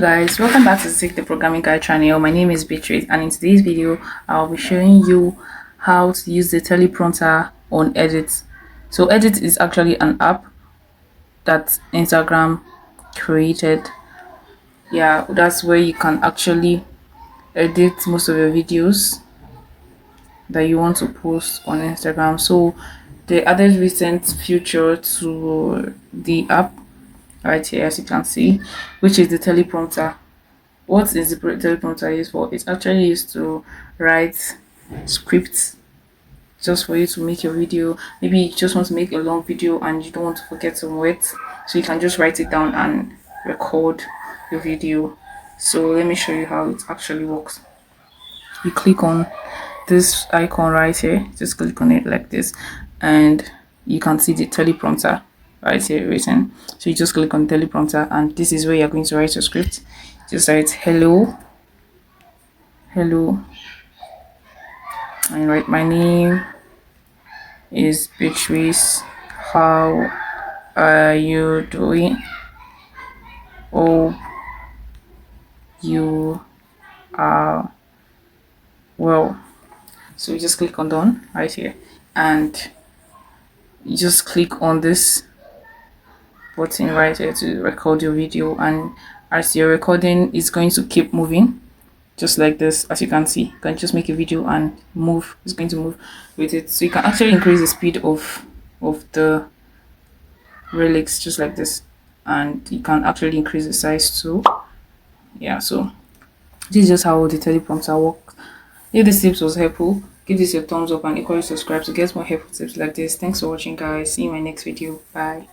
Guys, welcome back to the Programming Guide channel. My name is Beatrice, and in today's video I'll be showing you how to use the teleprompter on Edit. So Edit is actually an app that Instagram created. Yeah, that's where you can actually edit most of your videos that you want to post on Instagram. So they added recent feature to the app right here, as you can see, which is the teleprompter. What is the teleprompter used for? It's actually used to write scripts just for you to make your video. Maybe you just want to make a long video and you don't want to forget some words, so you can just write it down and record your video. So let me show you how it actually works. You click on this icon right here, just click on it like this, and you can see the teleprompter right here written. So you just click on teleprompter, and this is where you're going to write your script. Just write hello, and write my name is Beatrice. How are you doing? Oh, you are well. So you just click on done right here, and you just click on this button right here to record your video, and as you're recording, it's going to keep moving just like this. As you can see, you can just make a video and move. It's going to move with it, so you can actually increase the speed of the relics just like this, and you can actually increase the size too. Yeah, so this is just how the teleprompter works. If this tips was helpful, give this your thumbs up and equally subscribe to get more helpful tips like this. Thanks for watching, guys. See you in my next video. Bye.